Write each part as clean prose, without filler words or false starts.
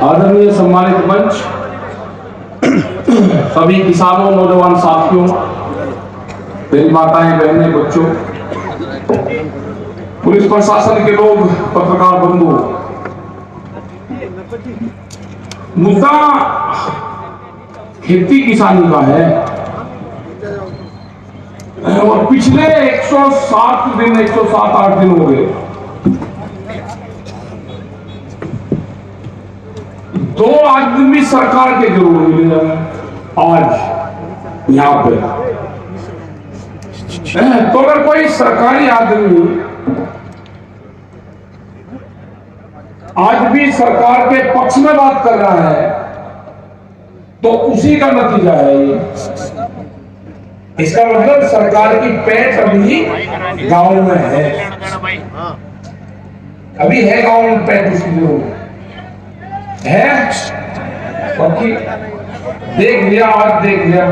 आदरणीय सम्मानित मंच, सभी किसानों, नौजवान साथियों, मेरी माताएं, बहनें, बच्चों, पुलिस प्रशासन के लोग, पत्रकार बंधु, मुद्दा खेती किसानी का है और पिछले 107 दिन 107-8 दिन हो गए, दो आदमी सरकार के जरूर मिले आज यहां पे। तो अगर कोई सरकारी आदमी आज भी सरकार के पक्ष में बात कर रहा है तो उसी का नतीजा है ये। इसका मतलब सरकार की पैठ अभी गांव में है, अभी है गांव में पैठ उसकी जरूर है। बाकी देख लिया, आज देख लिया,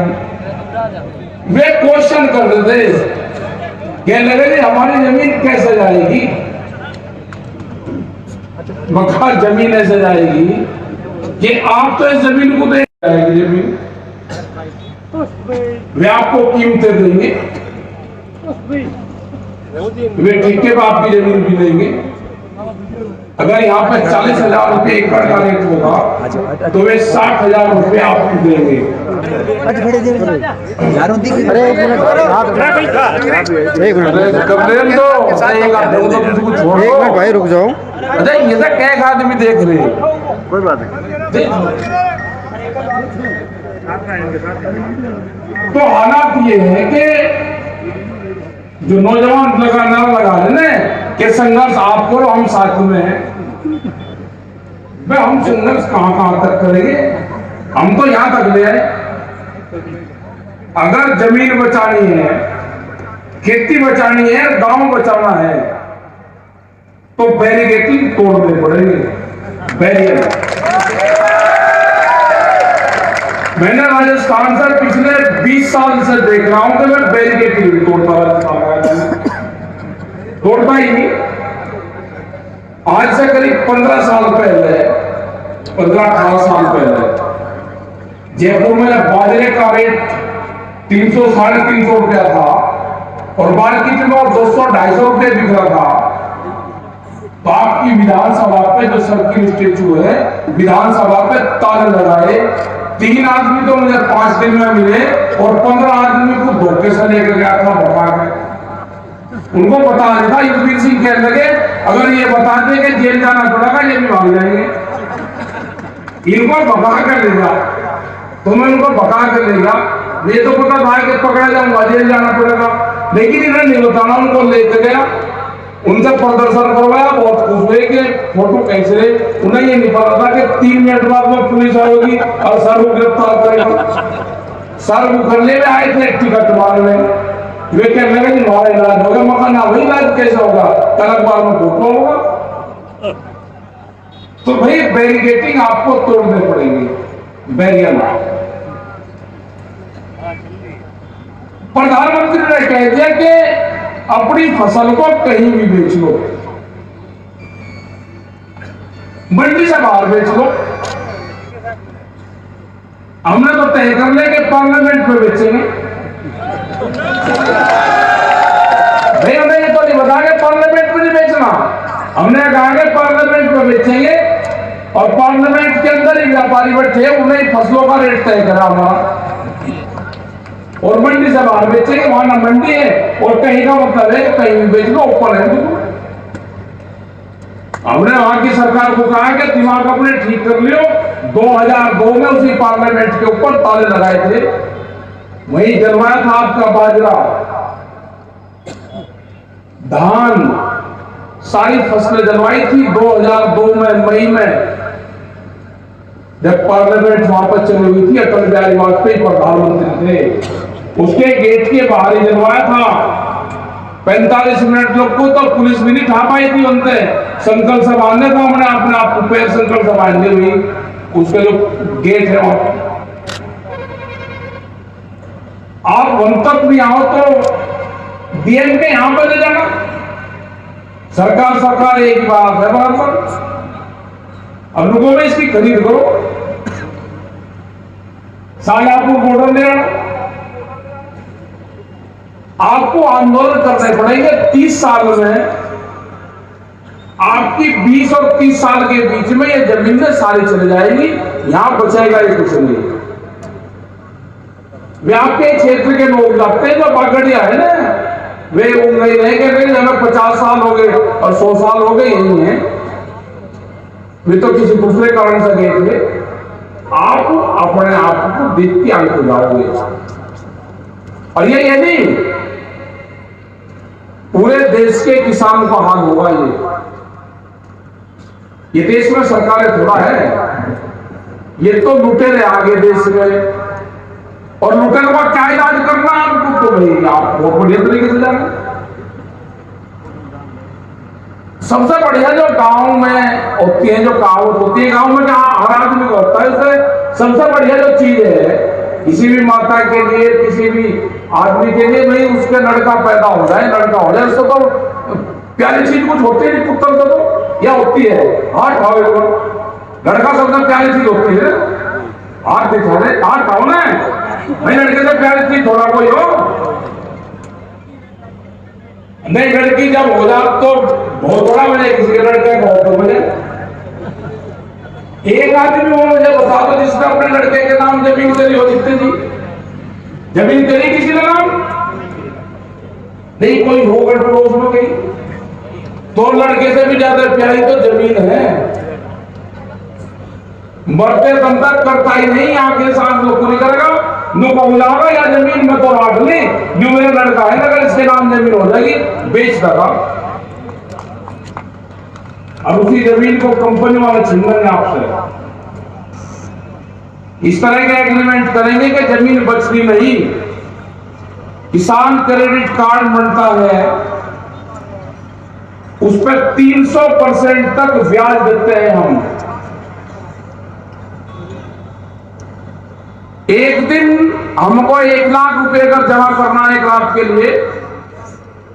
वे क्वेश्चन कर रहे थे, कहने लगे हमारी जमीन कैसे जाएगी, मकान जमीन ऐसे जाएगी कि आप तो इस जमीन को दे जाएगी, जमीन वे आपको कीमतें देंगे, वे ठेके पर आपकी जमीन भी देंगे। अगर यहाँ पे 40,000 रुपये एकड़ का रेट होगा तो वे 60,000 रुपये आपको देंगे। एक मिनट भाई रुक जाओ। अच्छा ये तो कैक आदमी देख रहे हैं, कोई बात नहीं। तो हालात ये है कि जो नौजवान लगा लेना कि संघर्ष आप करो, हम साथ में हैं। हम संघर्ष कहां तक करेंगे, हम तो यहां तक ले आए। अगर जमीन बचानी है, खेती बचानी है, गांव बचाना है तो बैरिकेडिंग तोड़ने पड़ेंगे, बैरियर। मैंने राजस्थान से पिछले 20 साल से देख रहा हूं कि मैं बैरिकेडिंग भी तोड़ता ही नहीं। आज से करीब 15 साल पहले, 15-18 साल पहले जयपुर में बाजरे का रेट 300-350 रुपया था और मार्केट में 200-250 रुपये बिक रहा था। तो आपकी विधानसभा पे जो सर्किल स्टेचू है, विधानसभा पे ताले लगाए, 3 आदमी तो मुझे 5 दिन में मिले और 15 आदमी को धोखे से लेकर गया था भगा के। उनको बता देता, युगवीर सिंह कहने लगे अगर ये बता दे कि जेल जाना पड़ेगा ये भी भाग जाएंगे। इनको भगा कर ले जा, तो मैं उनको भगा कर ले जा, ये तो पता था कि पकड़ा जाऊंगा, जेल जाना पड़ेगा, लेकिन इन्हें नहीं बताना। उनको लेकर गया, उनसे प्रदर्शन करवाया, बहुत खुश हुए कि फोटो कैसे। उन्हें ये नहीं पता था कि 3 मिनट बाद में पुलिस आएगी और सर को गिरफ्तार करेगा। सर को करने में आए थे टिकट मारने, वे कहने लगे हमारा इलाज होगा। मकान ना वही इलाज कैसे होगा, कल बार में फोटो होगा। तो भाई बैरिकेडिंग आपको तोड़ने पड़ेंगे, बैरियर। प्रधानमंत्री ने कह दिया कि अपनी फसल को कहीं भी बेच लो, मंडी से बाहर बेच लो। हमने तो तय कर लिया कि पार्लियामेंट में बेचेंगे। भाई हमने ये तो नहीं बता के पार्लियामेंट में नहीं बेचना, हमने कहा कि पार्लियामेंट में बेचेंगे और पार्लियामेंट के अंदर ही व्यापारी बैठे, उन्हें फसलों का रेट तय करा हमारा और मंडी से बाहर बेचेंगे। वहां ना मंडी है और कहीं का मतलब है कहीं भी बेच लो, ऊपर है। हमने वहां की सरकार को कहा कि दिमाग अपने ठीक कर लियो। 2002 में उसी पार्लियामेंट के ऊपर ताले लगाए थे, वही जलवाया था आपका बाजरा, धान, सारी फसलें जलवाई थी 2002 में मई में, जब पार्लियामेंट वहां पर चली हुई थी। अटल बिहारी वाजपेयी प्रधानमंत्री थे, उसके गेट के बाहर ही जलवाया था। 45 मिनट लोग को तो पुलिस भी नहीं ठा पाई थी, उनसे संकल्प से बांधने था। हमने अपने आप को पैर संकल्प से बांधे हुई, उसके जो गेट है वहां। आप वन तक भी आओ तो डीएम के यहां पर ले जाना, सरकार एक बात है बराबर। अब लोगों में इसकी खरीद करो, शाहजहांपुर बॉर्डर ले आपको आंदोलन करने पड़ेंगे। 30 साल में आपकी 20 और 30 साल के बीच में ये जमीनें सारी चली जाएगी, यहां बचेगा ही कुछ नहीं। वे आपके क्षेत्र के लोग लगते हैं जो बागड़िया है ना, वे नहीं कह रहे हमें 50 साल हो गए और 100 साल हो गए, यही है। वे तो किसी दूसरे कारण से गए थे। आप अपने आप को देखते आगे हो जाओगे। और ये नहीं, पूरे देश के किसानों का हाल होगा। ये देश में सरकारें थोड़ा है, ये तो लुटेरे आगे देश में, और लुटेरों का क्या इलाज करना आपको, तो भाई आप बहुत बढ़िया तरीके से जाना। सबसे बढ़िया जो गांव में होती है, जो कहावत होती है, गांव में जहां हर आदमी को होता है, उससे सबसे बढ़िया जो चीज है किसी भी माता के लिए, किसी भी आदमी के लिए, भाई उसके लड़का पैदा हो जाए, लड़का हो जाए। उसको तो प्यारी चीज कुछ होती है, पुत्र को तो या होती है हाथ खाओ, लड़का सबसे प्यारी चीज होती है। हाथ दिखा दे, हाथ खाओ ना भाई, लड़के से प्यारी चीज थोड़ा कोई हो नहीं। लड़की जब हो जाए तो बहुत बड़ा बने, किसी के लड़के का बहुत बने। एक आदमी वो मुझे बता दो जिसने अपने लड़के के नाम जमीन करी हो, जितने जी जमीन करी किसी ने नाम नहीं, कोई होगा पड़ोस में कहीं, तो लड़के से भी ज्यादा प्यारी तो जमीन है। मरते दम तक करता ही नहीं, आगे सांस लोग नहीं करेगा, नुका बुलागा या जमीन में तो राट ली, जो मेरा लड़का है अगर इसके नाम जमीन हो जाएगी बेच देगा। अब उसी जमीन को कंपनी वाले छीन लेंगे आपसे। इस तरह के एग्रीमेंट करेंगे कि जमीन बचती नहीं। किसान क्रेडिट कार्ड बनता है, उस पर 300% तक ब्याज देते हैं हम। एक दिन हमको 1 लाख रुपए अगर जमा करना है एक रात के लिए,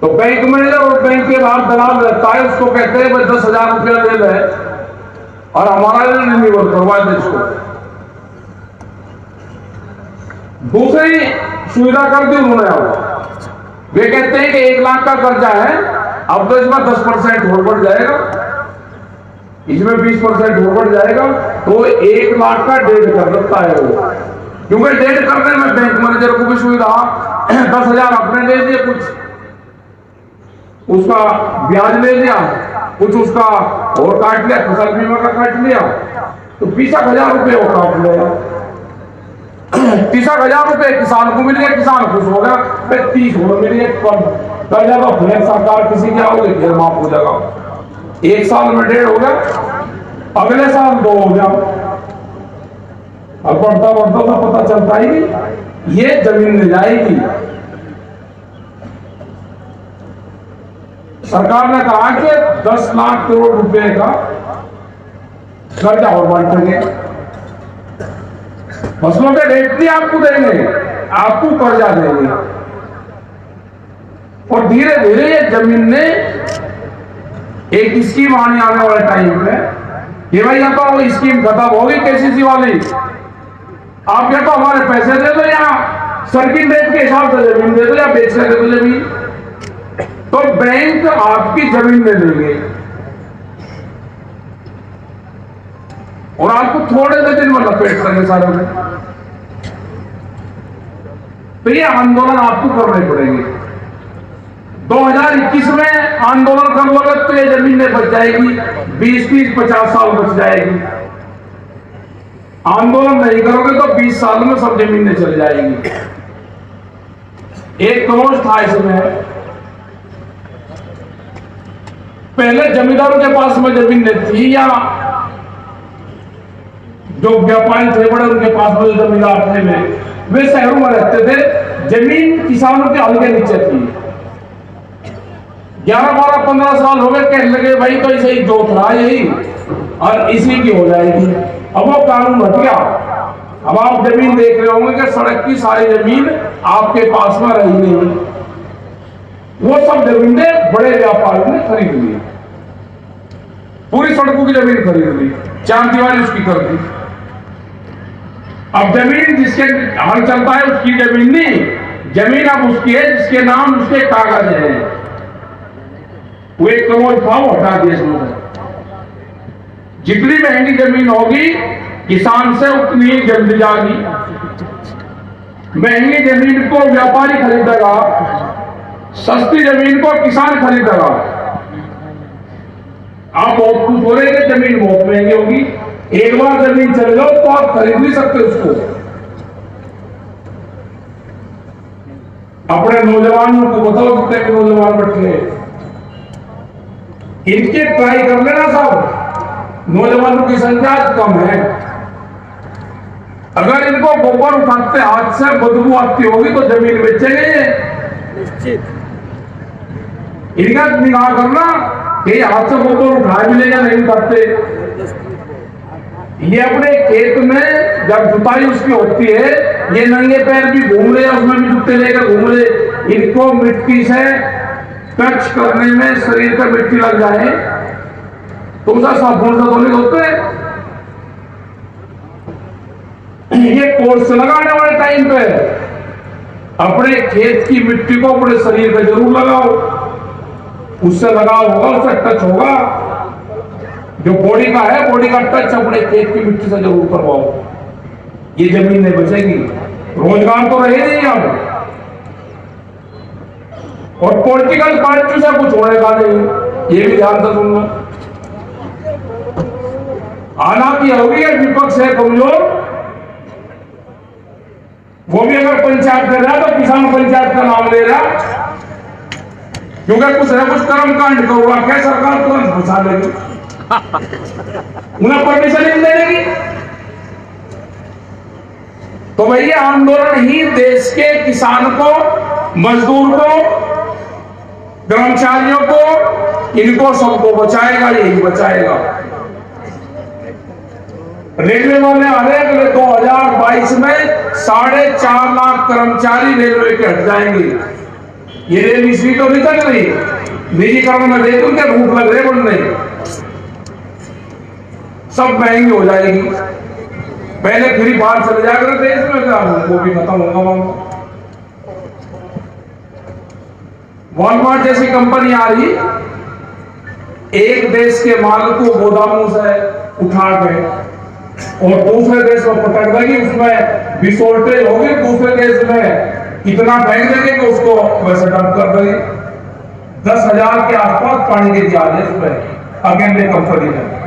तो बैंक मैनेजर और बैंक के बाहर दलाल रहता है, उसको कहते हैं 10,000 रुपया ले ले और हमारा रिन्यूअल करवा दे इसको। दूसरी सुविधा कर दी उन्होंने। अब वे कहते हैं कि 1 लाख का कर्जा है, अब तो इसमें 10% और बढ़ जाएगा, इसमें 20% और बढ़ जाएगा, तो 1 लाख का 1.5 कर देता है वो। क्योंकि 1.5 करने में बैंक मैनेजर को भी सुविधा, 10,000 अपने ले लिए, कुछ उसका ब्याज ले लिया, कुछ उसका और काट लिया, फसल बीमा का काट लिया, तो 20,000 रुपये वो काट लिया। 30,000 रुपये किसान को मिल गया, किसान खुश हो गया। 30 मिल गए, कर जाएगा फिर सरकार किसी के आओगे फिर माफ हो जाएगा। 1 साल में 1.5 हो गया, अगले साल 2 हो गया। अब बढ़ता बढ़ता तो पता चलता ही नहीं, ये जमीन ले जाएगी। सरकार ने कहा कि 10 लाख करोड़ रुपए का कर्जा और बांटेंगे, फसलों के रेट नहीं आपको देंगे, आपको कर्जा देंगे। और धीरे धीरे ये जमीन ने एक स्कीम आने वाले टाइम पे कि भाई या तो वो स्कीम खत्म होगी केसीसी वाली, आप या तो हमारे पैसे दे दो या सर्किट रेट के हिसाब से जमीन दे दो या बेचने दे दो जमीन, तो बैंक आपकी जमीन ले लेंगे और आपको थोड़े से दिन में लपेट देंगे सारे में। तो ये आंदोलन आपको करने पड़ेंगे। 2021 में आंदोलन कर लोगे तो ये जमीनें बच जाएगी, 20-50 साल बच जाएगी। आंदोलन नहीं करोगे तो 20 साल में सब जमीनें चल जाएगी। एक क्लोज था इसमें, पहले जमींदारों के पास में जमीनें थी या जो व्यापारी थे बड़े उनके पास में जमींदार थे, वे शहरों में रहते थे, जमीन किसानों के हल के नीचे थी। 11-12-15 साल हो गए, कहने लगे भाई तो इसे ही जोत रहा यही और इसी की हो जाएगी। अब वो कानून हट गया। अब आप जमीन देख रहे होंगे कि सड़क की सारी जमीन आपके पास में रही नहीं, वो सब जमीनें बड़े व्यापारियों ने खरीद ली, पूरी सड़कों की जमीन खरीद ली, चार दीवारी उसकी कर दी। अब जमीन जिसके हल चलता है उसकी जमीन नहीं, जमीन अब उसकी है जिसके नाम उसके कागज है। वो 1 करोड़ था वो हटा दिया इसमें। जितनी महंगी जमीन होगी किसान से उतनी ही जल्दी जाएगी। महंगी जमीन को व्यापारी खरीदेगा, सस्ती जमीन को किसान खरीदेगा। आप बहुत कुछ हो रहे हैं, जमीन बहुत महंगी होगी। एक बार जमीन चल जाओ तो आप खरीद नहीं सकते उसको। अपने नौजवानों को बताओ, कितने भी नौजवान बैठे इनके ट्राई कर लेना सब। नौजवानों की संख्या कम है। अगर इनको गोबर उठाते हाथ से बदबू आती होगी तो जमीन बेचेंगे निश्चित। इनका निगाह करना कि हाथ से गोबर उठा भी लेगा, नहीं उठाते। ये अपने खेत में जब जुताई उसकी होती है, ये नंगे पैर भी घूम रहे, उसमें भी जूते लेकर घूम रहे। इनको मिट्टी से टच करने में शरीर पर मिट्टी लग जाए तो उसका साबुन से धोने होते हैं। ये कोर्स लगाने वाले टाइम पे अपने खेत की मिट्टी को अपने शरीर पे जरूर लगाओ, उससे लगाव होगा, उससे टच होगा। जो बॉडी का है, बॉडी का टच अपने खेत की मिट्टी से जरूर करवाओ। ये जमीन नहीं बचेगी, रोजगार तो रहे नहीं अब। और पॉलिटिकल पार्टी से कुछ होएगा नहीं, ये भी ध्यान से सुन लो। हालांकि होगी विपक्ष है कमजोर, वो भी अगर पंचायत कर रहा तो किसान पंचायत का नाम ले रहा, क्योंकि कुछ न कुछ कर्म कांड होगा। क्या सरकार तुरंत घुसा लेगी, उन्हें परमिशन नहीं देगी। तो भैया आंदोलन ही देश के किसान को, मजदूर को, कर्मचारियों को, इनको सबको बचाएगा, यही बचाएगा। रेलवे वाले आ रहे हैं 2022 में 4.5 लाख कर्मचारी रेलवे के हट जाएंगे। ये रेल इसलिए तो नहीं चल रही, निजीकरण में रेल उनके रूट लग रहे बनने, सब महंगी हो जाएगी। पहले फ्री बाहर चले जाकर देश में, वो भी खत्म होगा। वॉलमार्ट जैसी कंपनी आ रही, एक देश के माल को गोदामों से उठा के और दूसरे देश में पटक देगी, उसमें भी शॉर्टेज होगी, दूसरे देश में इतना फेंक देंगे कि उसको वैसे डंप कर देगी। 10,000 के आसपास पानी के दिया इसमें अकेले कंपनी में,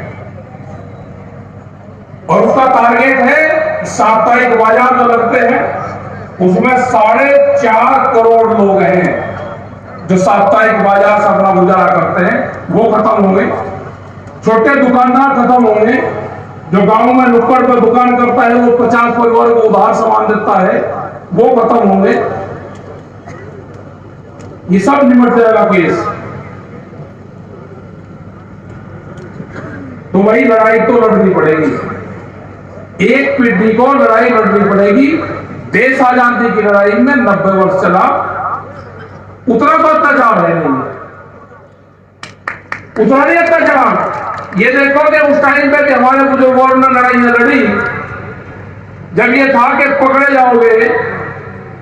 और उसका टारगेट है साप्ताहिक बाजार जो लगते हैं उसमें 4.5 करोड़ लोग हैं जो साप्ताहिक बाजार से अपना गुजारा करते हैं, वो खत्म होंगे। छोटे दुकानदार खत्म होंगे। जो गांव में नुक्कड़ पर दुकान करता है, वो 50 परिवार को उधार सामान देता है, वो खत्म होंगे। ये सब निमट जाएगा केस। तो वही लड़ाई तो लड़नी पड़ेगी, एक पीढ़ी को लड़ाई लड़नी पड़ेगी। देश आजादी की लड़ाई में 90 वर्ष चला, उतना तो अत्याचार है नहीं, उतना नहीं अत्याचार। ये देखो कि उस टाइम पे भी हमारे बुजुर्गों ने लड़ाई लड़ी, जब ये था कि पकड़े जाओगे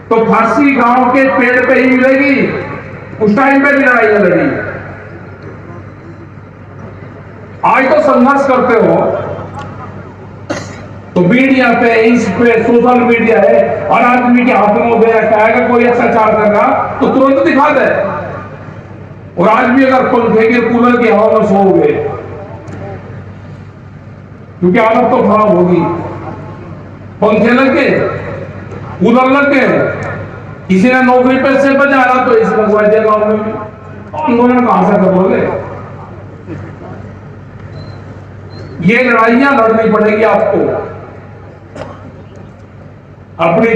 तो फांसी गांव के पेड़ पे ही मिलेगी, उस टाइम पे भी लड़ाई लड़ी। आज तो संघर्ष करते हो तो मीडिया पे, इस पे सोशल मीडिया है, और आदमी के हाथ में गया क्या कोई अत्याचार कर रहा तो तुरंत दिखा दे। और आज भी अगर पंखे के कूलर की हवा में सोओगे, क्योंकि हालत तो खराब होगी। पंखे लग के, कूलर लग के, किसी ने नौकरी पैसे बजा रहा तो इस लगवा दिया गाँव में, आंदोलन कहां से करोगे? ये लड़ाइयां लड़नी पड़ेगी आपको अपनी